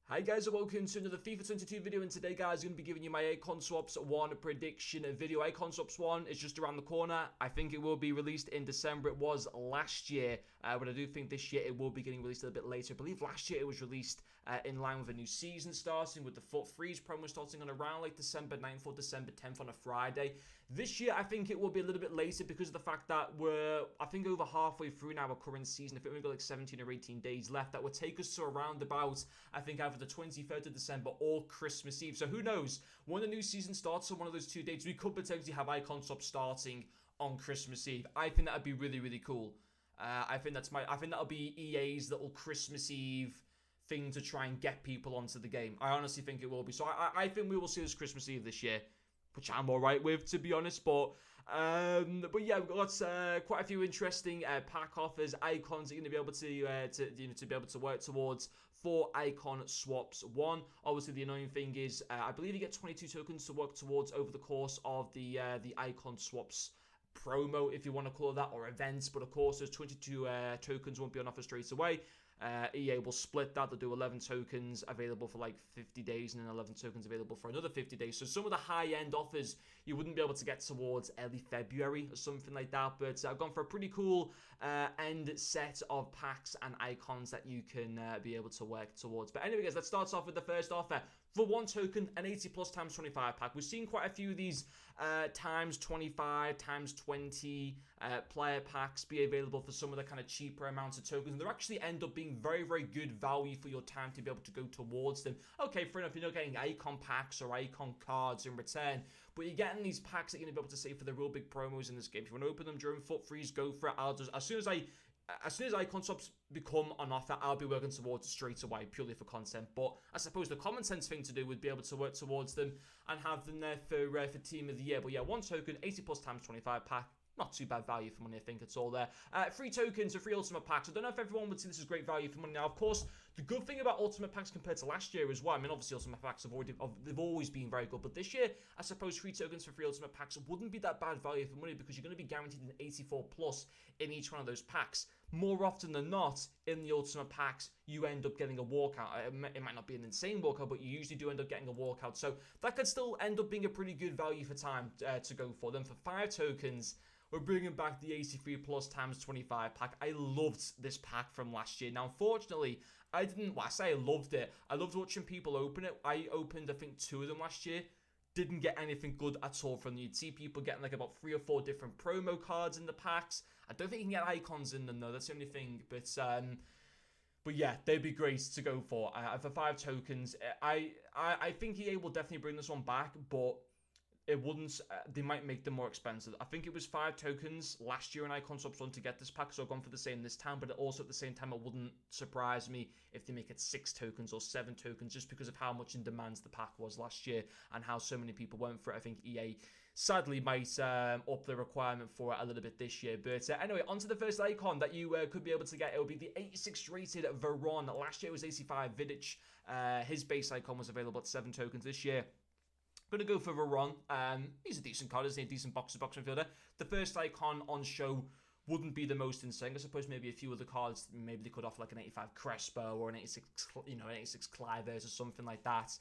Hi guys and welcome to another FIFA 22 video, and today guys I'm going to be giving you my Icon Swaps 1 prediction video. Icon Swaps 1 is just around the corner. I think it will be released in December. It was last year, but I do think this year it will be getting released a little bit later. I believe last year it was released in line with a new season starting, with the FUT Freeze promo starting on around like December 9th or December 10th on a Friday. This year I think it will be a little bit later because of the fact that we're, I think, over halfway through now our current season. If it only got like 17 or 18 days left, that would take us to around about, I think, either the 23rd of December or Christmas Eve. So who knows, when the new season starts on one of those two dates, we could potentially have Icon Swap starting on Christmas Eve. I think that would be really, really cool. I think that'll be EA's little Christmas Eve thing to try and get people onto the game. I honestly think it will be. So I think we will see this Christmas Eve this year, which I'm all right with, to be honest. But yeah, we've got quite a few interesting pack offers, icons that you're going to be able to work towards for Icon Swaps 1. Obviously, the annoying thing is, I believe you get 22 tokens to work towards over the course of the Icon Swaps promo, if you want to call it that, or events. But of course, those 22 tokens won't be on offer straight away. EA will split that. They'll do 11 tokens available for like 50 days and then 11 tokens available for another 50 days. So some of the high-end offers you wouldn't be able to get towards early February or something like that. But I've gone for a pretty cool end set of packs and icons that you can be able to work towards. But anyway, guys, let's start off with the first offer. For one token, an 80 plus times 25 pack. We've seen quite a few of these times 25, times 20 player packs be available for some of the kind of cheaper amounts of tokens. And they actually end up being very, very good value for your time to be able to go towards them. Okay, fair enough, you're not getting icon packs or icon cards in return, but you're getting these packs that you're going to be able to save for the real big promos in this game. If you want to open them during FUT Freeze, go for it. I'll just, as soon as Icon Swaps become on offer, I'll be working towards it straight away, purely for content. But I suppose the common sense thing to do would be able to work towards them and have them there for Team of the Year. But yeah, one token, 80 plus times 25 pack. Not too bad value for money, I think it's all there. 3 tokens or 3 Ultimate Packs. I don't know if everyone would see this as great value for money. Now, of course, the good thing about Ultimate Packs compared to last year as well, I mean, obviously, Ultimate Packs they've always been very good. But this year, I suppose 3 tokens for 3 Ultimate Packs wouldn't be that bad value for money because you're going to be guaranteed an 84 plus in each one of those packs. More often than not, in the Ultimate Packs, you end up getting a walkout. It might not be an insane walkout, but you usually do end up getting a walkout. So that could still end up being a pretty good value for time to go for them. For 5 tokens, we're bringing back the 83 plus times 25 pack. I loved this pack from last year. Now, unfortunately, I didn't, well, I say I loved it. I loved watching people open it. I opened, I think, 2 of them last year. Didn't get anything good at all from them. You'd see people getting like about 3 or 4 different promo cards in the packs. I don't think you can get icons in them, though. That's the only thing. But yeah, they'd be great to go for. For 5 tokens, I think EA will definitely bring this one back, but it wouldn't, they might make them more expensive. I think it was 5 tokens last year in Icon Swaps 1 to get this pack, so I've gone for the same this time, but also at the same time, it wouldn't surprise me if they make it 6 tokens or 7 tokens, just because of how much in demand the pack was last year and how so many people went for it. I think EA sadly might up the requirement for it a little bit this year. But anyway, on to the first icon that you could be able to get. It will be the 86 rated Veron. Last year it was 85 Vidic. His base icon was available at 7 tokens this year. Going to go for Veron. He's a decent card, isn't he? A decent box-to-box midfielder. The first icon on show wouldn't be the most insane. I suppose maybe a few other cards, maybe they could offer like an 85 Crespo or an 86, an 86 Clivers or something like that.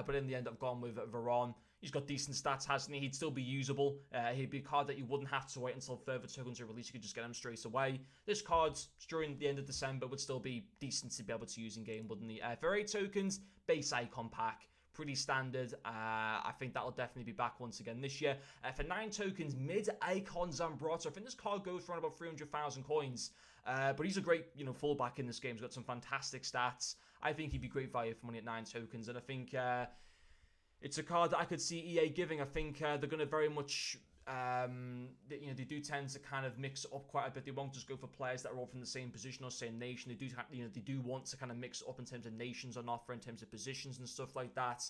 But in the end, I've gone with Veron. He's got decent stats, hasn't he? He'd still be usable. He'd be a card that you wouldn't have to wait until further tokens are released. You could just get him straight away. This card, during the end of December, would still be decent to be able to use in game, wouldn't he? For 8 tokens, base icon pack. Pretty standard. I think that'll definitely be back once again this year. For 9 tokens, mid-icon Zambrotta. I think this card goes for around about 300,000 coins. But he's a great, fullback in this game. He's got some fantastic stats. I think he'd be great value for money at 9 tokens. And I think it's a card that I could see EA giving. I think they're going to very much they do tend to kind of mix it up quite a bit. They won't just go for players that are all from the same position or same nation. They do want to kind of mix it up in terms of nations on offer, in terms of positions and stuff like that.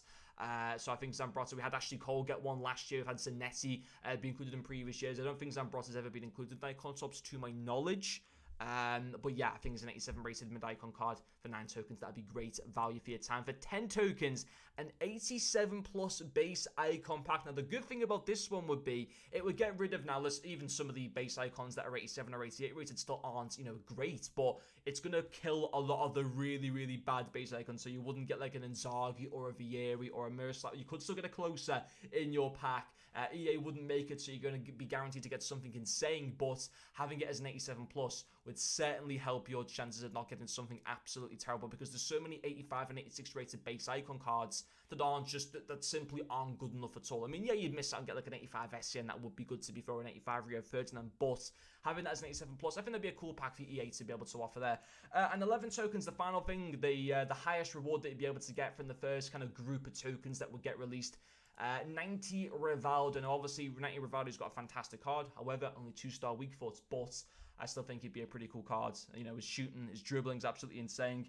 So I think Zambrotta, we had Ashley Cole get one last year. We've had Zanetti be included in previous years. I don't think Zambrotta's ever been included in Icon Swaps to my knowledge. But yeah, I think it's an 87 rated mid-icon card for for 9 tokens. That'd be great value for your time. For 10 tokens, an 87 plus base icon pack. Now, the good thing about this one would be it would get rid of, now, even some of the base icons that are 87 or 88 rated still aren't, great, but it's going to kill a lot of the really, really bad base icons. So you wouldn't get like an Inzaghi or a Vieri or a Mercer. You could still get a closer in your pack. EA wouldn't make it so you're going to be guaranteed to get something insane, but having it as an 87 plus would certainly help your chances of not getting something absolutely terrible, because there's so many 85 and 86 rated base icon cards that simply aren't good enough at all. I mean, yeah, you'd miss out and get like an 85 SC, and that would be good to be for an 85 Rio Ferdinand, but having that as an 87 plus, I think that'd be a cool pack for EA to be able to offer there. And 11 tokens, the final thing, the highest reward that you'd be able to get from the first kind of group of tokens that would get released. 90 Rivaldo. And obviously 90 Rivaldo's got a fantastic card, however only 2-star weak foot, but I still think he'd be a pretty cool card. His shooting, his dribbling's absolutely insane,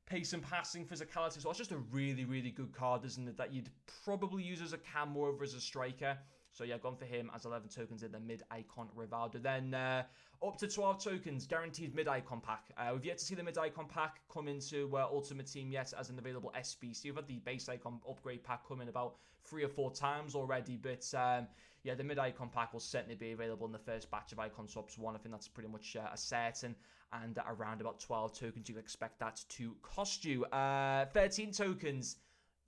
pace and passing, physicality, so it's just a really, really good card, isn't it, that you'd probably use as a cam more over as a striker. So yeah, gone for him as 11 tokens in the mid-icon Rivaldo. Then up to 12 tokens, guaranteed mid-icon pack. We've yet to see the mid-icon pack come into Ultimate Team yet as an available SBC. We've had the base icon upgrade pack come in about 3 or 4 times already, but yeah, the mid-icon pack will certainly be available in the first batch of Icon Swaps 1. I think that's pretty much a certain, and around about 12 tokens, you expect that to cost you. 13 tokens.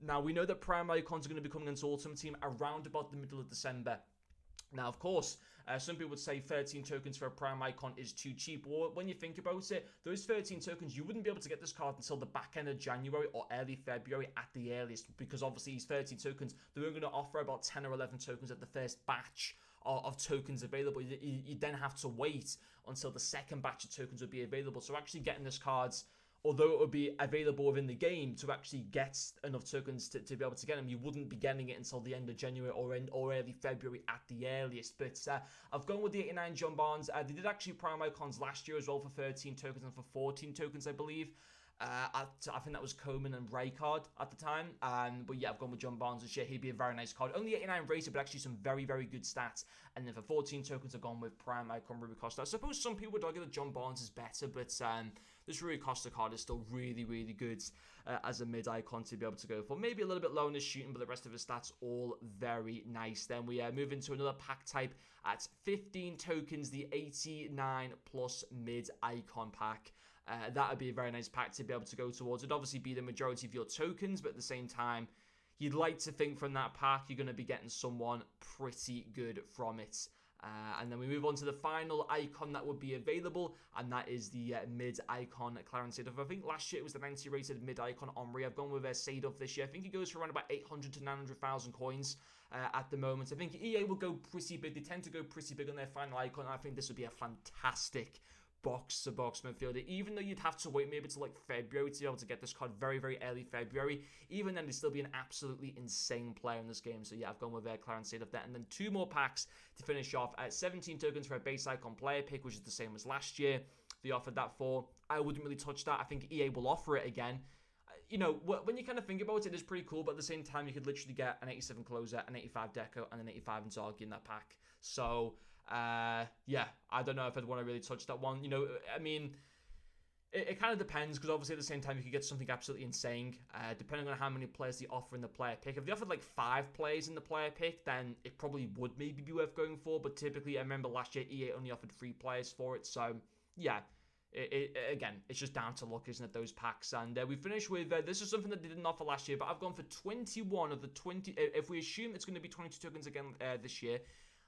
Now, we know that Prime Icons are going to be coming into Ultimate Team around about the middle of December. Now, of course, some people would say 13 tokens for a Prime Icon is too cheap. Well, when you think about it, those 13 tokens, you wouldn't be able to get this card until the back end of January or early February at the earliest, because obviously these 13 tokens, they're only going to offer about 10 or 11 tokens at the first batch of tokens available. You then have to wait until the second batch of tokens would be available. So actually getting this cards, although it would be available within the game, to actually get enough tokens to be able to get them, you wouldn't be getting it until the end of January or early February at the earliest. But I've gone with the 89 John Barnes. They did actually Prime Icons last year as well for 13 tokens and for 14 tokens, I believe. I think that was Coman and Rijkaard at the time. But yeah, I've gone with John Barnes this year. He'd be a very nice card. Only 89 rated, but actually some very, very good stats. And then for 14 tokens, I've gone with Prime Icon Rui Costa. I suppose some people would argue that John Barnes is better, but this Rui Costa card is still really, really good as a mid-icon to be able to go for. Maybe a little bit low in his shooting, but the rest of his stats all very nice. Then we move into another pack type at 15 tokens, the 89 plus mid-icon pack. That would be a very nice pack to be able to go towards. It'd obviously be the majority of your tokens, but at the same time, you'd like to think from that pack, you're going to be getting someone pretty good from it. And then we move on to the final icon that would be available, and that is the mid-icon Clarence Seedorf. I think last year it was the 90 rated mid-icon Omri. I've gone with Seedorf this year. I think he goes for around about 800 to 900,000 coins at the moment. I think EA will go pretty big. They tend to go pretty big on their final icon. I think this would be a fantastic box-to-box midfielder, even though you'd have to wait maybe till like February to be able to get this card, very, very early February. Even then, he'd still be an absolutely insane player in this game. So yeah, I've gone with Clarence Seedorf there. And then 2 more packs to finish off at 17 tokens for a base icon player pick, which is the same as last year. They offered that for. I wouldn't really touch that. I think EA will offer it again. When you kind of think about it, it's pretty cool, but at the same time, you could literally get an 87 closer, an 85 deco, and an 85 Inzaghi in that pack. So yeah, I don't know if I'd want to really touch that one. I mean, it kind of depends, because obviously at the same time you could get something absolutely insane, depending on how many players they offer in the player pick. If they offered like 5 players in the player pick, then it probably would maybe be worth going for, but typically I remember last year EA only offered 3 players for it. So yeah, again, it's just down to luck, isn't it, those packs. And we finish with, this is something that they didn't offer last year, but I've gone for 21 of the 20, if we assume it's going to be 22 tokens again this year,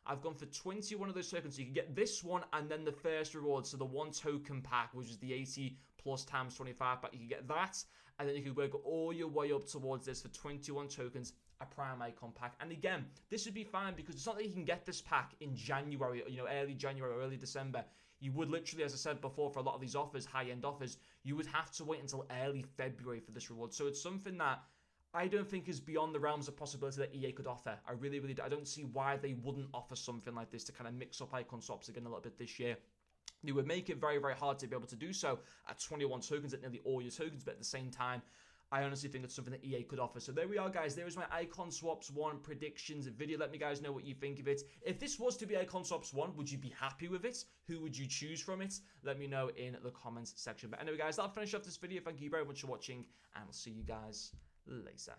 I've gone for 21 of those tokens. So you can get this one and then the first reward. So the 1 token pack, which is the 80 plus times 25 pack. You can get that, and then you can work all your way up towards this for 21 tokens, a Prime Icon pack. And again, this would be fine, because it's not that you can get this pack in January, early January or early December. You would literally, as I said before, for a lot of these offers, high-end offers, you would have to wait until early February for this reward. So it's something that I don't think is beyond the realms of possibility that EA could offer. I really, really do. I don't see why they wouldn't offer something like this to kind of mix up icon swaps again a little bit this year. They would make it very, very hard to be able to do so at 21 tokens, at nearly all your tokens, but at the same time, I honestly think it's something that EA could offer. So there we are, guys. There is my Icon Swaps 1 predictions video. Let me guys know what you think of it. If this was to be Icon Swaps 1, would you be happy with it? Who would you choose from it? Let me know in the comments section. But anyway, guys, that'll finish off this video. Thank you very much for watching, and I'll see you guys later.